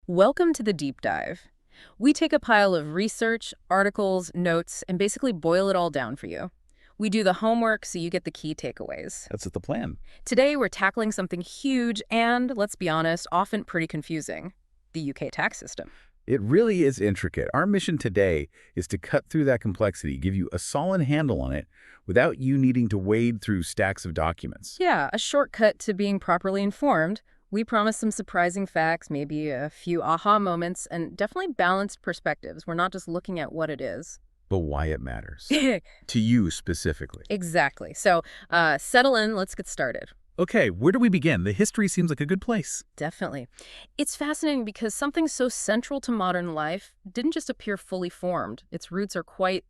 Welcome to the deep dive. We take a pile of research, articles, notes, and basically boil it all down for you. We do the homework so you get the key takeaways. That's the plan. Today, we're tackling something huge and, let's be honest, often pretty confusing: the UK tax system. It really is intricate. Our mission today is to cut through that complexity, give you a solid handle on it without you needing to wade through stacks of documents. Yeah, a shortcut to being properly informed. We promise some surprising facts, maybe a few aha moments, and definitely balanced perspectives. We're not just looking at what it is. But why it matters. To you specifically. Exactly. So settle in. Let's get started. Okay, where do we begin? The history seems like a good place. Definitely. It's fascinating because something so central to modern life didn't just appear fully formed. Its roots are quite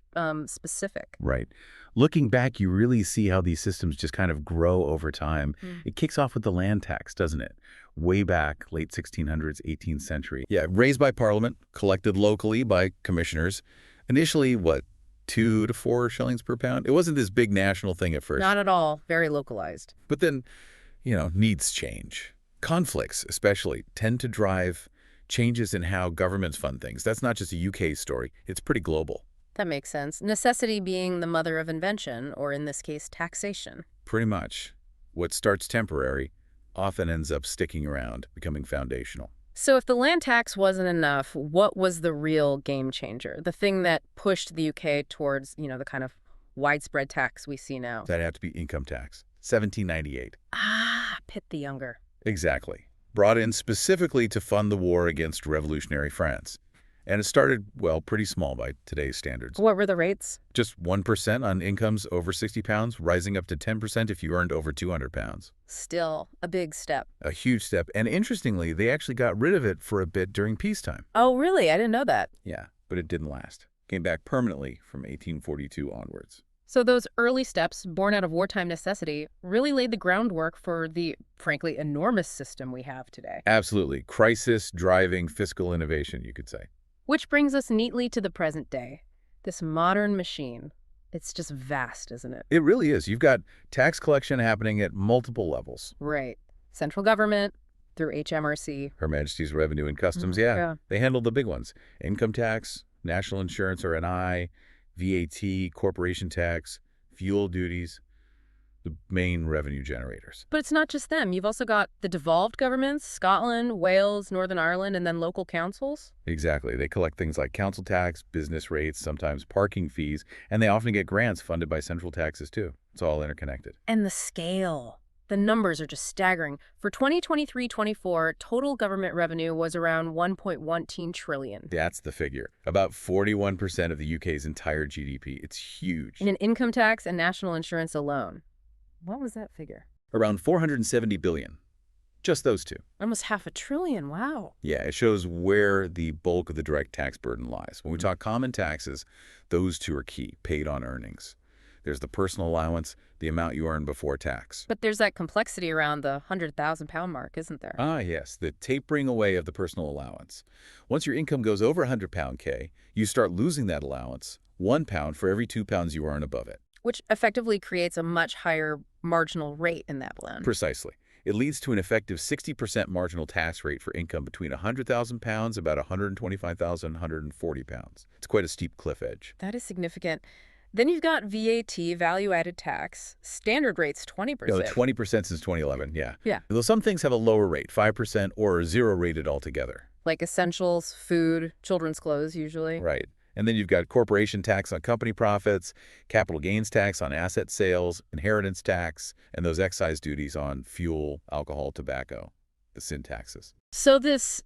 specific. Right. Looking back, you really see how these systems just kind of grow over time. It kicks off with the land tax, doesn't it? Way back, late 1600s, 18th century. Yeah, raised by Parliament, collected locally by commissioners. Initially, what, 2 to 4 shillings per pound? It wasn't this big national thing at first. Not at all. Very localized. But then, needs change. Conflicts, especially, tend to drive changes in how governments fund things. That's not just a UK story. It's pretty global. That makes sense. Necessity being the mother of invention, or in this case, taxation. Pretty much. What starts temporary often ends up sticking around, becoming foundational. So if the land tax wasn't enough, what was the real game changer? The thing that pushed the UK towards, the kind of widespread tax we see now? That'd have to be income tax. 1798. Pitt the Younger. Exactly. Brought in specifically to fund the war against revolutionary France. And it started, well, pretty small by today's standards. What were the rates? Just 1% on incomes over 60 pounds, rising up to 10% if you earned over 200 pounds. Still a big step. A huge step. And interestingly, they actually got rid of it for a bit during peacetime. Oh, really? I didn't know that. Yeah, but it didn't last. Came back permanently from 1842 onwards. So those early steps, born out of wartime necessity, really laid the groundwork for the, frankly, enormous system we have today. Absolutely. Crisis driving fiscal innovation, you could say. Which brings us neatly to the present day. This modern machine. It's just vast, isn't it? It really is. You've got tax collection happening at multiple levels. Right. Central government, through HMRC. Her Majesty's Revenue and Customs, yeah. They handle the big ones. Income tax, national insurance or NI, VAT, corporation tax, fuel duties, the main revenue generators. But it's not just them. You've also got the devolved governments, Scotland, Wales, Northern Ireland, and then local councils. Exactly. They collect things like council tax, business rates, sometimes parking fees, and they often get grants funded by central taxes too. It's all interconnected. And the scale. The numbers are just staggering. For 2023-24, total government revenue was around 1.12 trillion. That's the figure. About 41% of the UK's entire GDP. It's huge. In income tax and national insurance alone. What was that figure? Around 470 billion. Just those two. Almost $500 billion. Wow. Yeah, it shows where the bulk of the direct tax burden lies. When we talk common taxes, those two are key, paid on earnings. There's the personal allowance, the amount you earn before tax. But there's that complexity around the £100,000 mark, isn't there? Ah, yes, the tapering away of the personal allowance. Once your income goes over £100K, you start losing that allowance, £1 for every £2 you earn above it. Which effectively creates a much higher marginal rate in that blend. Precisely. It leads to an effective 60% marginal tax rate for income between £100,000, about £125,000, £140. It's quite a steep cliff edge. That is significant. Then you've got VAT, value-added tax. Standard rate's 20%. Yeah, 20% since 2011, yeah. Yeah. Though some things have a lower rate, 5% or 0 rated altogether. Like essentials, food, children's clothes, usually. Right. And then you've got corporation tax on company profits, capital gains tax on asset sales, inheritance tax, and those excise duties on fuel, alcohol, tobacco, the sin taxes. So this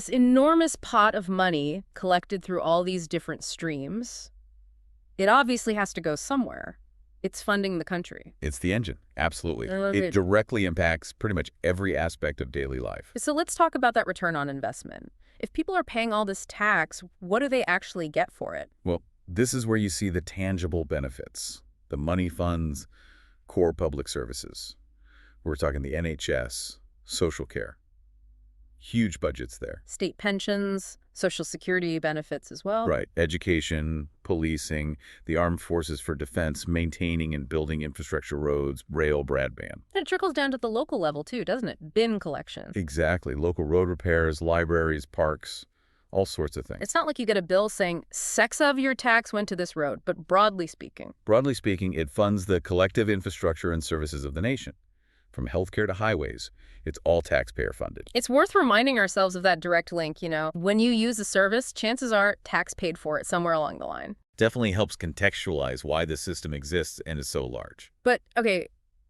enormous pot of money collected through all these different streams, it obviously has to go somewhere. It's funding the country. It's the engine, absolutely. I love It it. directly impacts pretty much every aspect of daily life. So let's talk about that return on investment. If people are paying all this tax, what do they actually get for it? Well, this is where you see the tangible benefits. The money funds, core public services. We're talking the NHS, social care. Huge budgets there. State pensions, Social Security benefits as well. Right. Education, policing, the armed forces for defense, maintaining and building infrastructure, roads, rail, broadband. And it trickles down to the local level too, doesn't it? Bin collection. Exactly. Local road repairs, libraries, parks, all sorts of things. It's not like you get a bill saying, X of your tax went to this road, but broadly speaking. Broadly speaking, it funds the collective infrastructure and services of the nation. From healthcare to highways, it's all taxpayer funded. It's worth reminding ourselves of that direct link, you know. When you use a service, chances are tax paid for it somewhere along the line. Definitely helps contextualize why the system exists and is so large. But, okay,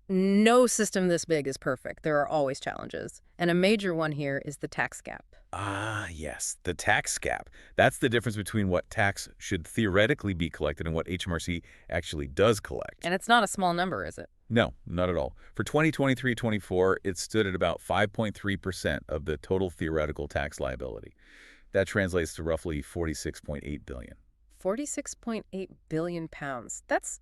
no system this big is perfect. There are always challenges. And a major one here is the tax gap. Ah, yes, the tax gap. That's the difference between what tax should theoretically be collected and what HMRC actually does collect. And it's not a small number, is it? No, not at all. For 2023-24, it stood at about 5.3% of the total theoretical tax liability. That translates to roughly $46.8 billion. 46.8 billion pounds. That's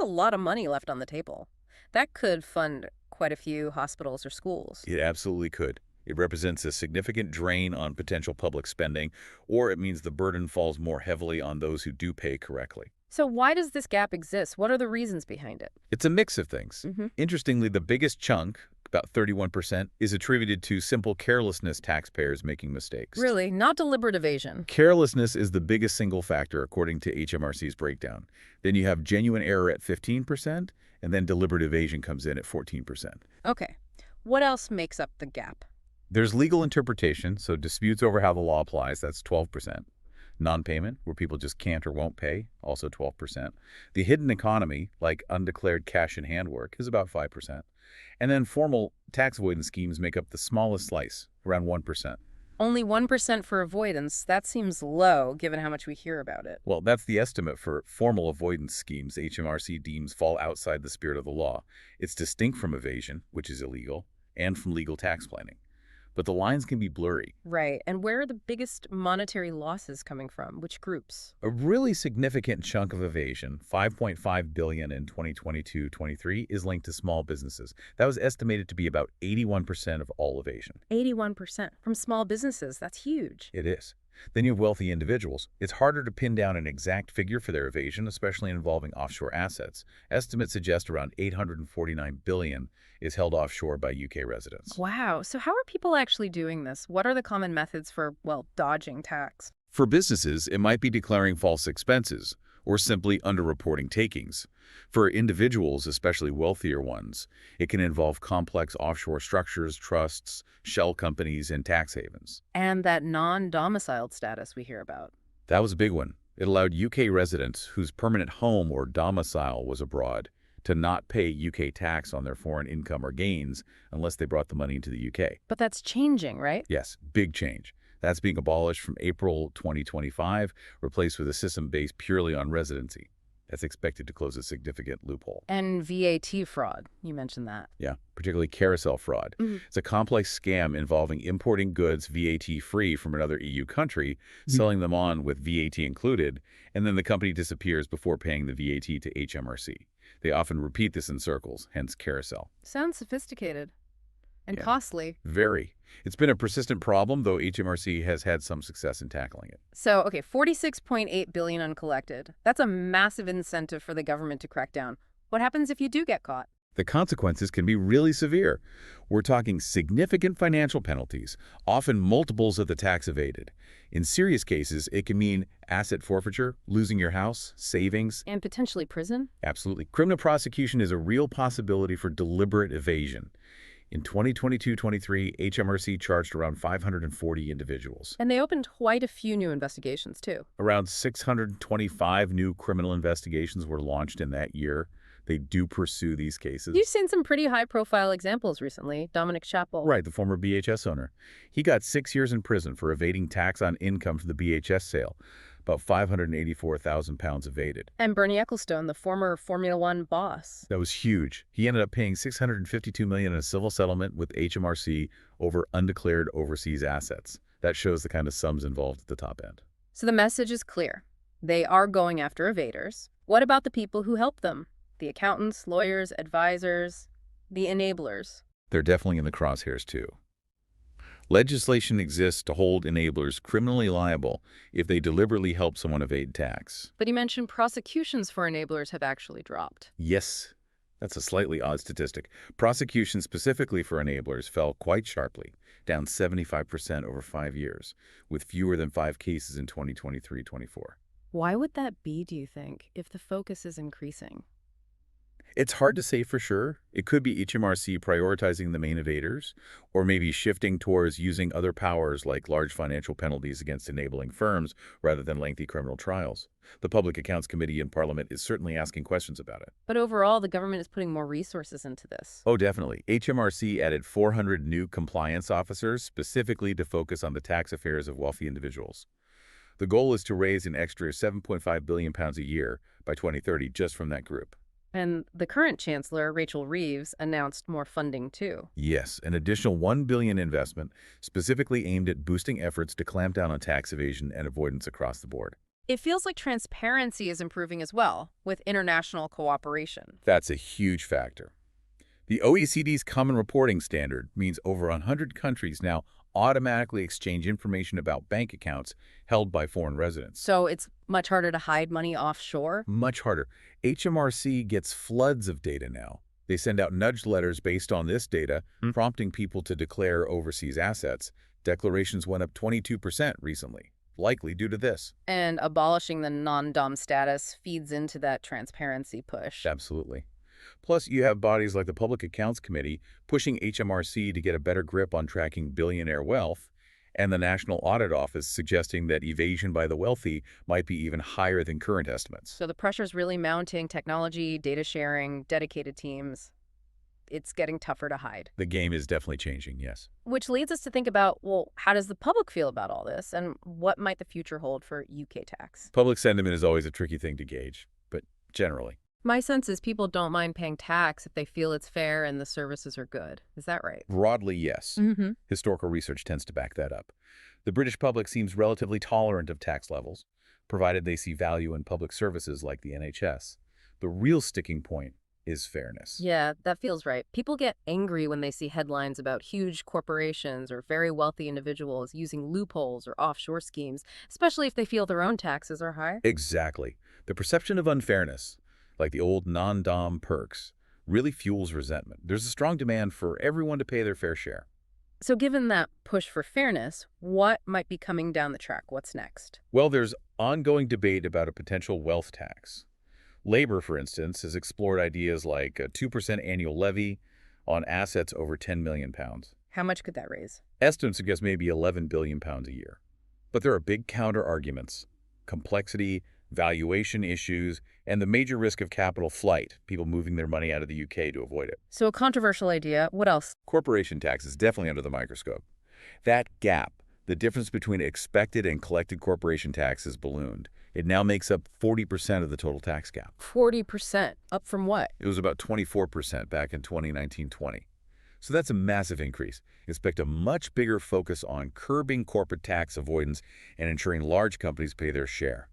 a lot of money left on the table. That could fund quite a few hospitals or schools. It absolutely could. It represents a significant drain on potential public spending, or it means the burden falls more heavily on those who do pay correctly. So why does this gap exist? What are the reasons behind it? It's a mix of things. Interestingly, the biggest chunk, about 31%, is attributed to simple carelessness, taxpayers making mistakes. Really? Not deliberate evasion? Carelessness is the biggest single factor, according to HMRC's breakdown. Then you have genuine error at 15%, and then deliberate evasion comes in at 14%. Okay. What else makes up the gap? There's legal interpretation, so disputes over how the law applies, that's 12%. Non-payment, where people just can't or won't pay, also 12%. The hidden economy, like undeclared cash-in-hand work, is about 5%. And then formal tax avoidance schemes make up the smallest slice, around 1%. Only 1% for avoidance. That seems low, given how much we hear about it. Well, that's the estimate for formal avoidance schemes HMRC deems fall outside the spirit of the law. It's distinct from evasion, which is illegal, and from legal tax planning. But the lines can be blurry. Right. And where are the biggest monetary losses coming from? Which groups? A really significant chunk of evasion, $5.5 billion in 2022-23, is linked to small businesses. That was estimated to be about 81% of all evasion. 81% from small businesses. That's huge. It is. Then you have wealthy individuals. It's harder to pin down an exact figure for their evasion, especially involving offshore assets. Estimates suggest around $849 billion is held offshore by UK residents. Wow. So how are people actually doing this? What are the common methods for, well, dodging tax? For businesses, it might be declaring false expenses or simply underreporting takings. For individuals, especially wealthier ones, it can involve complex offshore structures, trusts, shell companies, and tax havens. And that non-domiciled status we hear about. That was a big one. It allowed UK residents whose permanent home or domicile was abroad to not pay UK tax on their foreign income or gains unless they brought the money into the UK. But that's changing, right? Yes, big change. That's being abolished from April 2025, replaced with a system based purely on residency. That's expected to close a significant loophole. And VAT fraud, you mentioned that. Yeah, particularly carousel fraud. It's a complex scam involving importing goods VAT-free from another EU country, selling them on with VAT included, and then the company disappears before paying the VAT to HMRC. They often repeat this in circles, hence carousel. Sounds sophisticated and costly. Very. It's been a persistent problem, though HMRC has had some success in tackling it. So, okay, $46.8 billion uncollected. That's a massive incentive for the government to crack down. What happens if you do get caught? The consequences can be really severe. We're talking significant financial penalties, often multiples of the tax evaded. In serious cases, it can mean asset forfeiture, losing your house, savings. And potentially prison? Absolutely. Criminal prosecution is a real possibility for deliberate evasion. In 2022-23, HMRC charged around 540 individuals. And they opened quite a few new investigations, too. Around 625 new criminal investigations were launched in that year. They do pursue these cases. You've seen some pretty high-profile examples recently. Dominic Chappell. Right, the former BHS owner. He got 6 years in prison for evading tax on income from the BHS sale. About 584,000 pounds evaded. And Bernie Ecclestone, the former Formula One boss. That was huge. He ended up paying $652 million in a civil settlement with HMRC over undeclared overseas assets. That shows the kind of sums involved at the top end. So the message is clear. They are going after evaders. What about the people who help them? The accountants, lawyers, advisors, the enablers. They're definitely in the crosshairs, too. Legislation exists to hold enablers criminally liable if they deliberately help someone evade tax. But you mentioned prosecutions for enablers have actually dropped. Yes, that's a slightly odd statistic. Prosecutions specifically for enablers fell quite sharply, down 75% over 5 years, with fewer than 5 cases in 2023-24. Why would that be, do you think, if the focus is increasing? It's hard to say for sure. It could be HMRC prioritizing the main evaders, or maybe shifting towards using other powers like large financial penalties against enabling firms rather than lengthy criminal trials. The Public Accounts Committee in Parliament is certainly asking questions about it. But overall, the government is putting more resources into this. Oh, definitely. HMRC added 400 new compliance officers specifically to focus on the tax affairs of wealthy individuals. The goal is to raise an extra £7.5 billion a year by 2030 just from that group. And the current chancellor, Rachel Reeves, announced more funding too. Yes, an additional $1 billion investment specifically aimed at boosting efforts to clamp down on tax evasion and avoidance across the board. It feels like transparency is improving as well, with international cooperation. That's a huge factor. The OECD's Common Reporting Standard means over 100 countries now automatically exchange information about bank accounts held by foreign residents. So it's much harder to hide money offshore? Much harder. HMRC gets floods of data now. They send out nudge letters based on this data, prompting people to declare overseas assets. Declarations went up 22% recently, likely due to this. And abolishing the non-dom status feeds into that transparency push. Absolutely. Plus, you have bodies like the Public Accounts Committee pushing HMRC to get a better grip on tracking billionaire wealth, and the National Audit Office suggesting that evasion by the wealthy might be even higher than current estimates. So the pressure's really mounting: technology, data sharing, dedicated teams. It's getting tougher to hide. The game is definitely changing, yes. Which leads us to think about, well, how does the public feel about all this, and what might the future hold for UK tax? Public sentiment is always a tricky thing to gauge, but generally. My sense is people don't mind paying tax if they feel it's fair and the services are good. Is that right? Broadly, yes. Historical research tends to back that up. The British public seems relatively tolerant of tax levels, provided they see value in public services like the NHS. The real sticking point is fairness. Yeah, that feels right. People get angry when they see headlines about huge corporations or very wealthy individuals using loopholes or offshore schemes, especially if they feel their own taxes are high. Exactly. The perception of unfairness, like the old non-dom perks, really fuels resentment. There's a strong demand for everyone to pay their fair share. So given that push for fairness, what might be coming down the track? What's next? Well, there's ongoing debate about a potential wealth tax. Labor, for instance, has explored ideas like a 2% annual levy on assets over £10 million. How much could that raise? Estimates suggest maybe £11 billion a year. But there are big counter-arguments: complexity, valuation issues, and the major risk of capital flight, people moving their money out of the UK to avoid it. So a controversial idea. What else? Corporation tax is definitely under the microscope. That gap, the difference between expected and collected corporation tax, has ballooned. It now makes up 40% of the total tax gap. 40%. Up from what? It was about 24% back in 2019-20. So that's a massive increase. Expect a much bigger focus on curbing corporate tax avoidance and ensuring large companies pay their share.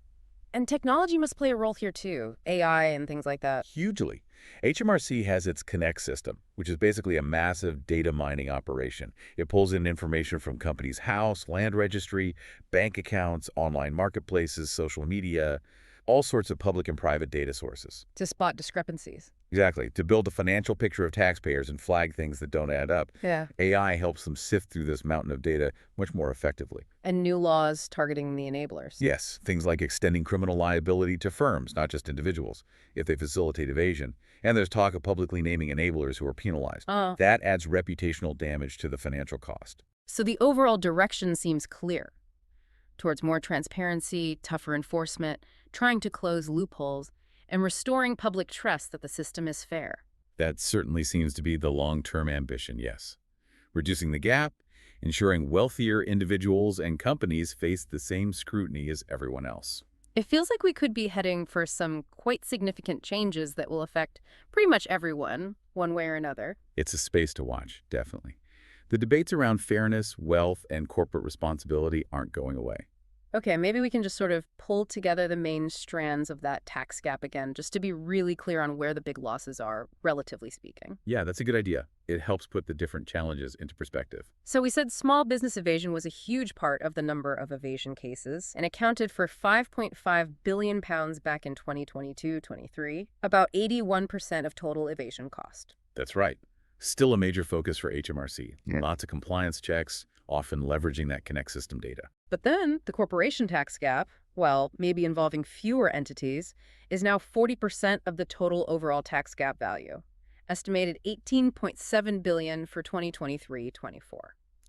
And technology must play a role here too, AI and things like that. Hugely. HMRC has its Connect system, which is basically a massive data mining operation. It pulls in information from companies' house, land registry, bank accounts, online marketplaces, social media, all sorts of public and private data sources. To spot discrepancies. Exactly. To build a financial picture of taxpayers and flag things that don't add up. Yeah. AI helps them sift through this mountain of data much more effectively. And new laws targeting the enablers. Yes, things like extending criminal liability to firms, not just individuals, if they facilitate evasion. And there's talk of publicly naming enablers who are penalized. That adds reputational damage to the financial cost. So the overall direction seems clear. Towards more transparency, tougher enforcement, trying to close loopholes, and restoring public trust that the system is fair. That certainly seems to be the long-term ambition, yes. Reducing the gap, ensuring wealthier individuals and companies face the same scrutiny as everyone else. It feels like we could be heading for some quite significant changes that will affect pretty much everyone, one way or another. It's a space to watch, definitely. The debates around fairness, wealth, and corporate responsibility aren't going away. Okay, maybe we can just sort of pull together the main strands of that tax gap again, just to be really clear on where the big losses are, relatively speaking. Yeah, that's a good idea. It helps put the different challenges into perspective. So we said small business evasion was a huge part of the number of evasion cases and accounted for £5.5 billion back in 2022-23, about 81% of total evasion cost. That's right. Still a major focus for HMRC. Yeah. Lots of compliance checks, often leveraging that Connect system data. But then the corporation tax gap, well, maybe involving fewer entities, is now 40% of the total overall tax gap value, estimated $18.7 billion for 2023-24.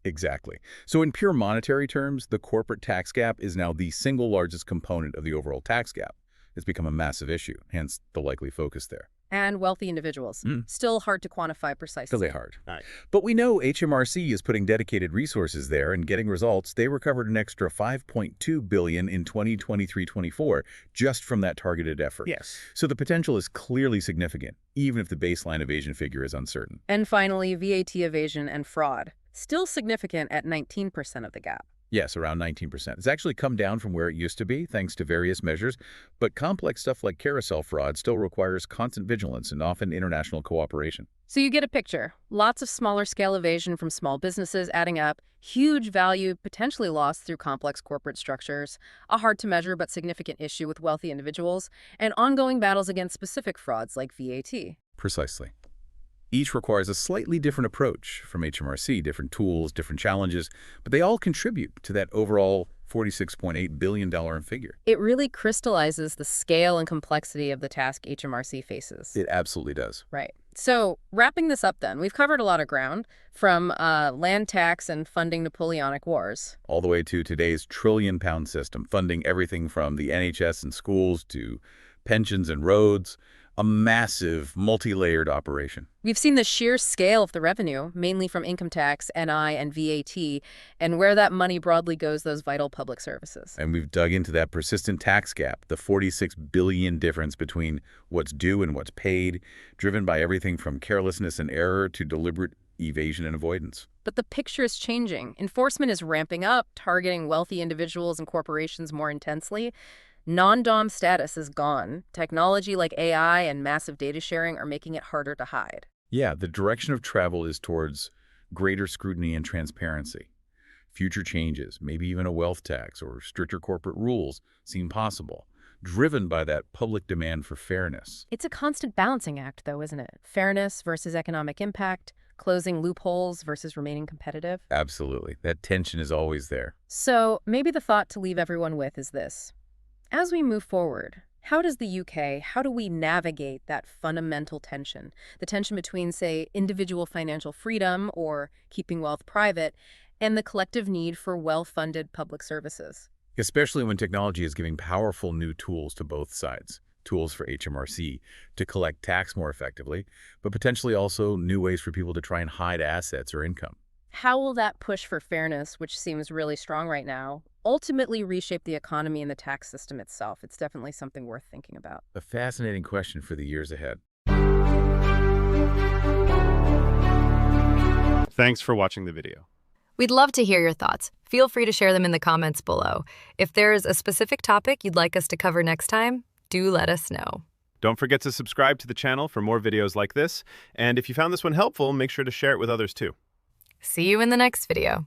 Exactly. So in pure monetary terms, the corporate tax gap is now the single largest component of the overall tax gap. It's become a massive issue, hence the likely focus there. And wealthy individuals. Still hard to quantify precisely. Still hard. Right. But we know HMRC is putting dedicated resources there and getting results. They recovered an extra $5.2 billion in 2023-24 just from that targeted effort. Yes. So the potential is clearly significant, even if the baseline evasion figure is uncertain. And finally, VAT evasion and fraud. Still significant at 19% of the gap. Yes, around 19%. It's actually come down from where it used to be, thanks to various measures, but complex stuff like carousel fraud still requires constant vigilance and often international cooperation. So you get a picture. Lots of smaller scale evasion from small businesses adding up, huge value potentially lost through complex corporate structures, a hard to measure but significant issue with wealthy individuals, and ongoing battles against specific frauds like VAT. Precisely. Each requires a slightly different approach from HMRC, different tools, different challenges, but they all contribute to that overall $46.8 billion figure. It really crystallizes the scale and complexity of the task HMRC faces. It absolutely does. Right. So wrapping this up then, we've covered a lot of ground, from land tax and funding Napoleonic Wars. All the way to today's trillion-pound system, funding everything from the NHS and schools to pensions and roads. A massive, multi-layered operation. We've seen the sheer scale of the revenue, mainly from income tax, NI, and VAT, and where that money broadly goes, those vital public services. And we've dug into that persistent tax gap, the $46 billion difference between what's due and what's paid, driven by everything from carelessness and error to deliberate evasion and avoidance. But the picture is changing. Enforcement is ramping up, targeting wealthy individuals and corporations more intensely. Non-dom status is gone. Technology like AI and massive data sharing are making it harder to hide. Yeah, the direction of travel is towards greater scrutiny and transparency. Future changes, maybe even a wealth tax or stricter corporate rules, seem possible, driven by that public demand for fairness. It's a constant balancing act, though, isn't it? Fairness versus economic impact, closing loopholes versus remaining competitive. Absolutely. That tension is always there. So maybe the thought to leave everyone with is this. As we move forward, how does the UK, how do we navigate that fundamental tension? The tension between, say, individual financial freedom or keeping wealth private and the collective need for well-funded public services. Especially when technology is giving powerful new tools to both sides. Tools for HMRC to collect tax more effectively, but potentially also new ways for people to try and hide assets or income. How will that push for fairness, which seems really strong right now, ultimately reshape the economy and the tax system itself? It's definitely something worth thinking about. A fascinating question for the years ahead. Thanks for watching the video. We'd love to hear your thoughts. Feel free to share them in the comments below. If there's a specific topic you'd like us to cover next time, do let us know. Don't forget to subscribe to the channel for more videos like this. And if you found this one helpful, make sure to share it with others too. See you in the next video.